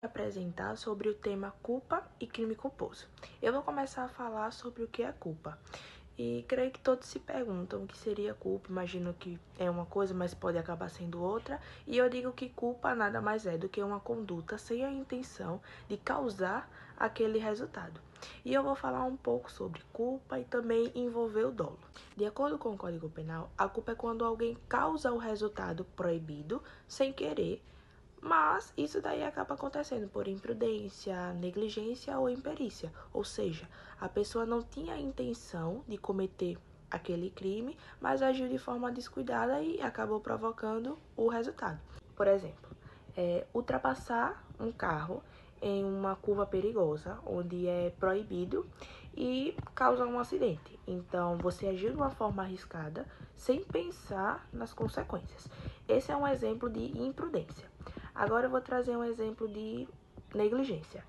Apresentar sobre o tema culpa e crime culposo. Eu vou começar a falar sobre o que é culpa. E creio que todos se perguntam o que seria culpa. Imagino que é uma coisa, mas pode acabar sendo outra. E eu digo que culpa nada mais é do que uma conduta sem a intenção de causar aquele resultado. E eu vou falar um pouco sobre culpa e também envolver o dolo. De acordo com o Código Penal, a culpa é quando alguém causa o resultado proibido sem querer, mas isso daí acaba acontecendo por imprudência, negligência ou imperícia. Ou seja, a pessoa não tinha a intenção de cometer aquele crime, mas agiu de forma descuidada e acabou provocando o resultado. Por exemplo, ultrapassar um carro em uma curva perigosa, onde é proibido, e causa um acidente. Então, você agiu de uma forma arriscada, sem pensar nas consequências. Esse é um exemplo de imprudência. Agora eu vou trazer um exemplo de negligência.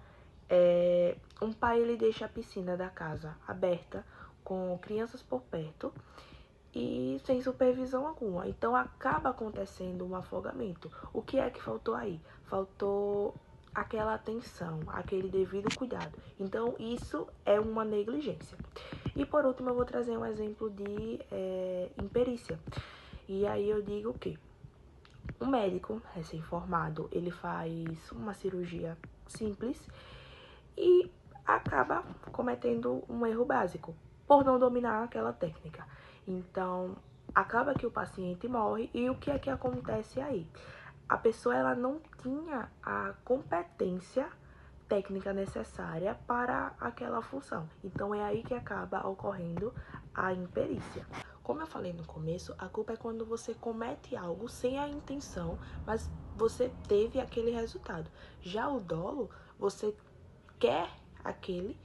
Um pai ele deixa a piscina da casa aberta, com crianças por perto, e sem supervisão alguma. Então acaba acontecendo um afogamento. O que é que faltou aí? Faltou aquela atenção, aquele devido cuidado. Então isso é uma negligência. E por último eu vou trazer um exemplo de imperícia. E aí eu digo que um médico recém-formado, ele faz uma cirurgia simples e acaba cometendo um erro básico por não dominar aquela técnica. Então, acaba que o paciente morre e o que é que acontece aí? A pessoa ela não tinha a competência técnica necessária para aquela função. Então, é aí que acaba ocorrendo a imperícia. Como eu falei no começo, a culpa é quando você comete algo sem a intenção, mas você teve aquele resultado. Já o dolo, você quer aquele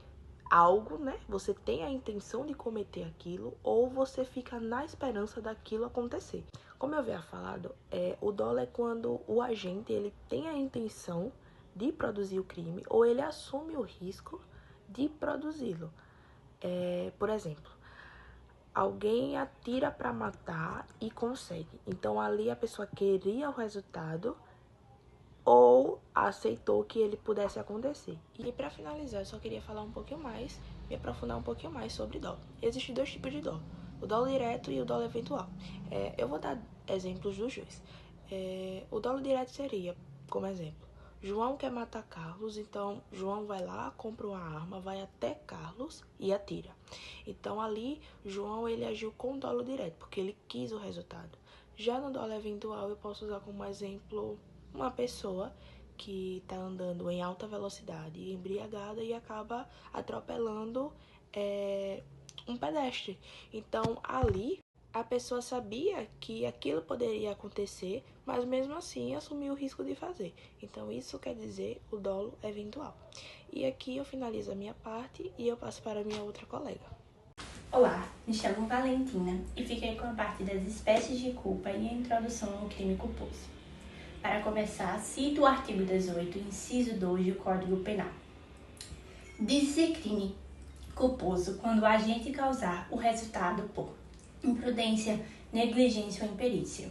algo, né? Você tem a intenção de cometer aquilo ou você fica na esperança daquilo acontecer. Como eu havia falado, o dolo é quando o agente ele tem a intenção de produzir o crime ou ele assume o risco de produzi-lo. Por exemplo, alguém atira para matar e consegue. Então ali a pessoa queria o resultado ou aceitou que ele pudesse acontecer. E para finalizar, eu só queria falar um pouquinho mais, me aprofundar um pouquinho mais sobre dolo. Existem dois tipos de dolo, o dolo direto e o dolo eventual. Eu vou dar exemplos dos dois. O dolo direto seria, como exemplo, João quer matar Carlos, então João vai lá, compra uma arma, vai até Carlos e atira. Então ali, João ele agiu com dolo direto, porque ele quis o resultado. Já no dolo eventual, eu posso usar como exemplo uma pessoa que está andando em alta velocidade, embriagada e acaba atropelando um pedestre. Então ali a pessoa sabia que aquilo poderia acontecer, mas mesmo assim assumiu o risco de fazer. Então isso quer dizer o dolo eventual. E aqui eu finalizo a minha parte e eu passo para a minha outra colega. Olá, me chamo Valentina e fiquei com a parte das espécies de culpa e a introdução ao crime culposo. Para começar, cito o artigo 18, inciso 2 do Código Penal. Diz-se crime culposo quando o agente causar o resultado por imprudência, negligência ou imperícia.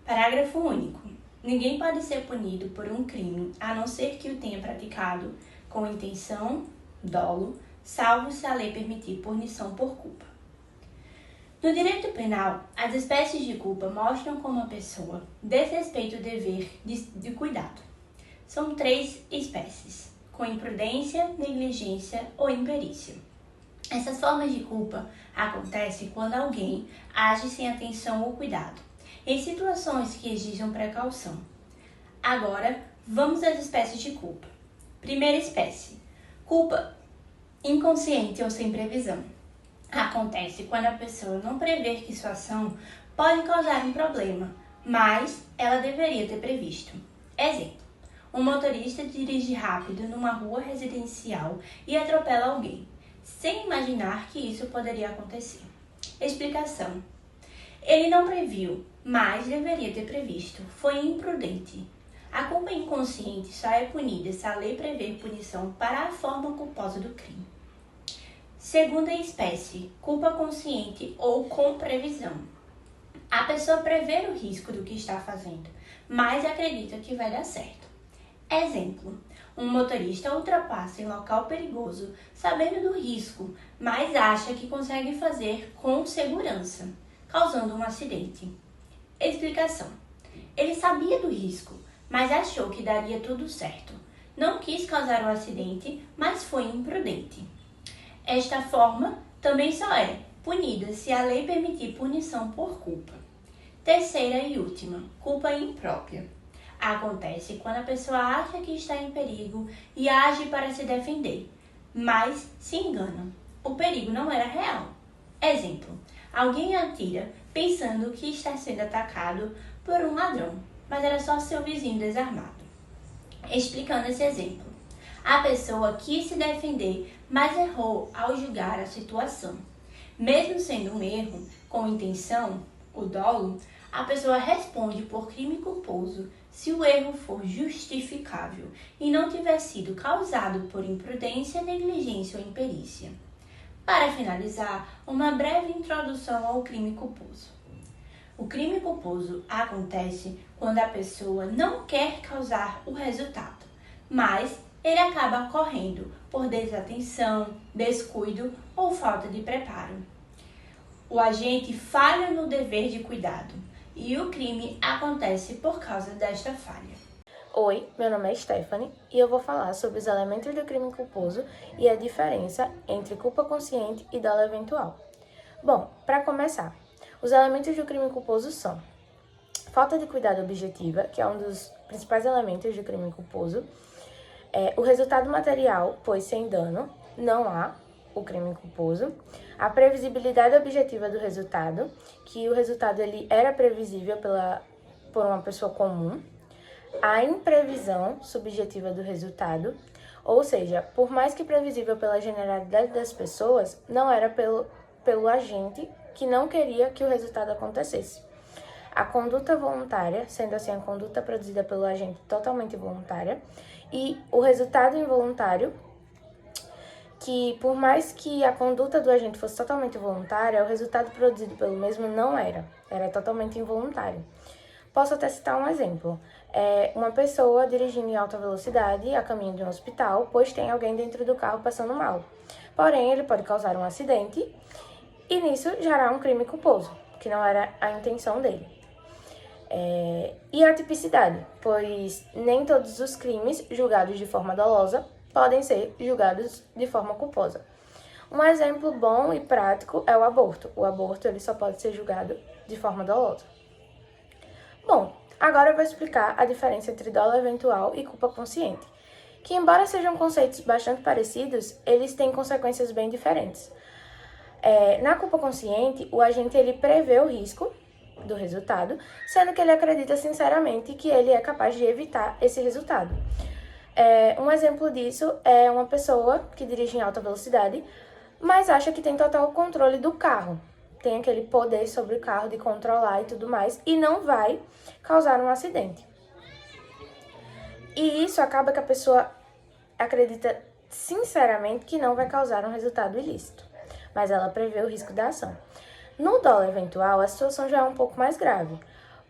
Parágrafo único. Ninguém pode ser punido por um crime, a não ser que o tenha praticado com intenção, dolo, salvo se a lei permitir punição por culpa. No direito penal, as espécies de culpa mostram como a pessoa desrespeita o dever de cuidado. São 3 espécies, com imprudência, negligência ou imperícia. Essas formas de culpa acontecem quando alguém age sem atenção ou cuidado, em situações que exijam precaução. Agora, vamos às espécies de culpa. Primeira espécie, culpa inconsciente ou sem previsão. Acontece quando a pessoa não prevê que sua ação pode causar um problema, mas ela deveria ter previsto. Exemplo, um motorista dirige rápido numa rua residencial e atropela alguém, sem imaginar que isso poderia acontecer. Explicação. Ele não previu, mas deveria ter previsto. Foi imprudente. A culpa inconsciente só é punida se a lei prever punição para a forma culposa do crime. Segunda espécie, culpa consciente ou com previsão. A pessoa prevê o risco do que está fazendo, mas acredita que vai dar certo. Exemplo: um motorista ultrapassa em local perigoso, sabendo do risco, mas acha que consegue fazer com segurança, causando um acidente. Explicação: ele sabia do risco, mas achou que daria tudo certo. Não quis causar o acidente, mas foi imprudente. Esta forma também só é punida se a lei permitir punição por culpa. Terceira e última, culpa imprópria. Acontece quando a pessoa acha que está em perigo e age para se defender, mas se engana. O perigo não era real. Exemplo: alguém atira pensando que está sendo atacado por um ladrão, mas era só seu vizinho desarmado. Explicando esse exemplo, a pessoa quis se defender, mas errou ao julgar a situação. Mesmo sendo um erro com intenção, o dolo, a pessoa responde por crime culposo se o erro for justificável e não tiver sido causado por imprudência, negligência ou imperícia. Para finalizar, uma breve introdução ao crime culposo. O crime culposo acontece quando a pessoa não quer causar o resultado, mas ele acaba ocorrendo por desatenção, descuido ou falta de preparo. O agente falha no dever de cuidado e o crime acontece por causa desta falha. Oi, meu nome é Stephanie e eu vou falar sobre os elementos do crime culposo e a diferença entre culpa consciente e dolo eventual. Bom, para começar, os elementos do crime culposo são falta de cuidado objetiva, que é um dos principais elementos do crime culposo, o resultado material, pois sem dano, não há o crime culposo, a previsibilidade objetiva do resultado, que o resultado ele era previsível por uma pessoa comum, a imprevisão subjetiva do resultado, ou seja, por mais que previsível pela generalidade das pessoas, não era pelo agente que não queria que o resultado acontecesse. A conduta voluntária, sendo assim a conduta produzida pelo agente totalmente voluntária, e o resultado involuntário, que por mais que a conduta do agente fosse totalmente voluntária, o resultado produzido pelo mesmo não era totalmente involuntário. Posso até citar um exemplo. Uma pessoa dirigindo em alta velocidade a caminho de um hospital, pois tem alguém dentro do carro passando mal. Porém, ele pode causar um acidente e nisso gerar um crime culposo, que não era a intenção dele. E a tipicidade, pois nem todos os crimes julgados de forma dolosa podem ser julgados de forma culposa. Um exemplo bom e prático é o aborto. O aborto ele só pode ser julgado de forma dolosa. Bom, agora eu vou explicar a diferença entre dolo eventual e culpa consciente, que embora sejam conceitos bastante parecidos, eles têm consequências bem diferentes. Na culpa consciente, o agente ele prevê o risco do resultado, sendo que ele acredita sinceramente que ele é capaz de evitar esse resultado. Um exemplo disso é uma pessoa que dirige em alta velocidade, mas acha que tem total controle do carro, tem aquele poder sobre o carro de controlar e tudo mais, e não vai causar um acidente. E isso acaba que a pessoa acredita sinceramente que não vai causar um resultado ilícito, mas ela prevê o risco da ação. No dolo eventual, a situação já é um pouco mais grave,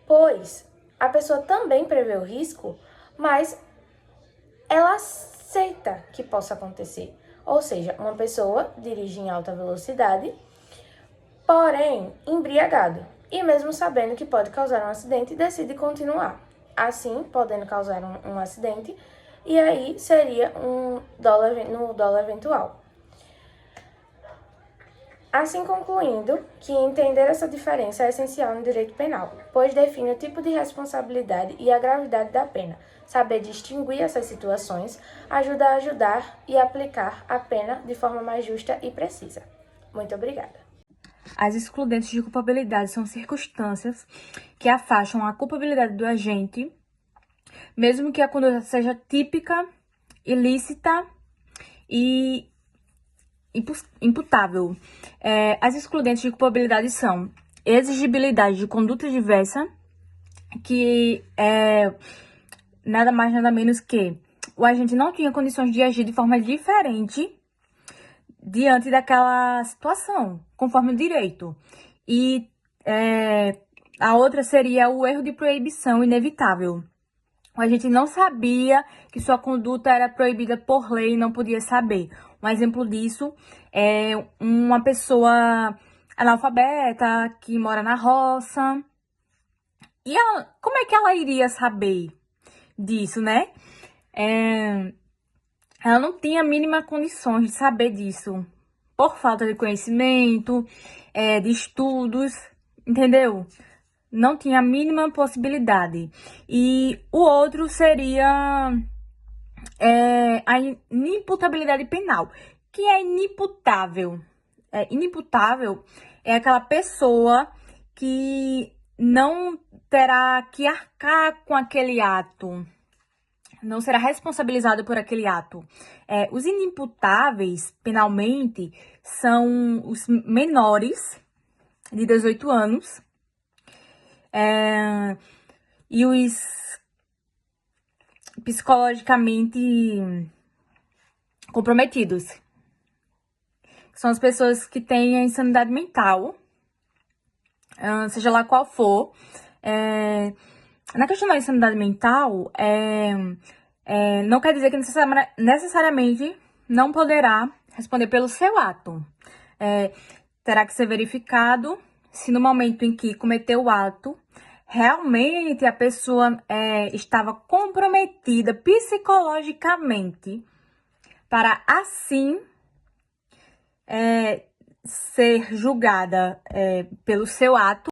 pois a pessoa também prevê o risco, mas ela aceita que possa acontecer. Ou seja, uma pessoa dirige em alta velocidade, porém embriagado, e mesmo sabendo que pode causar um acidente, decide continuar. Assim, podendo causar um acidente, e aí seria no dolo eventual. Assim concluindo que entender essa diferença é essencial no direito penal, pois define o tipo de responsabilidade e a gravidade da pena. Saber distinguir essas situações ajuda a ajudar e aplicar a pena de forma mais justa e precisa. Muito obrigada. As excludentes de culpabilidade são circunstâncias que afastam a culpabilidade do agente, mesmo que a conduta seja típica, ilícita e imputável. As excludentes de culpabilidade são exigibilidade de conduta diversa, que é nada mais nada menos que o agente não tinha condições de agir de forma diferente diante daquela situação, conforme o direito. E a outra seria o erro de proibição inevitável, o agente não sabia que sua conduta era proibida por lei e não podia saber. Um exemplo disso é uma pessoa analfabeta que mora na roça. E como é que ela iria saber disso, né? Ela não tinha a mínima condições de saber disso, por falta de conhecimento, de estudos, entendeu? Não tinha a mínima possibilidade. E o outro seria a inimputabilidade penal, que é inimputável. Inimputável é aquela pessoa que não terá que arcar com aquele ato, não será responsabilizado por aquele ato. Os inimputáveis, penalmente, são os menores de 18 anos e os psicologicamente comprometidos. São as pessoas que têm a insanidade mental, seja lá qual for. Na questão da insanidade mental, não quer dizer que necessariamente não poderá responder pelo seu ato. Terá que ser verificado se no momento em que cometeu o ato, realmente a pessoa estava comprometida psicologicamente para assim ser julgada pelo seu ato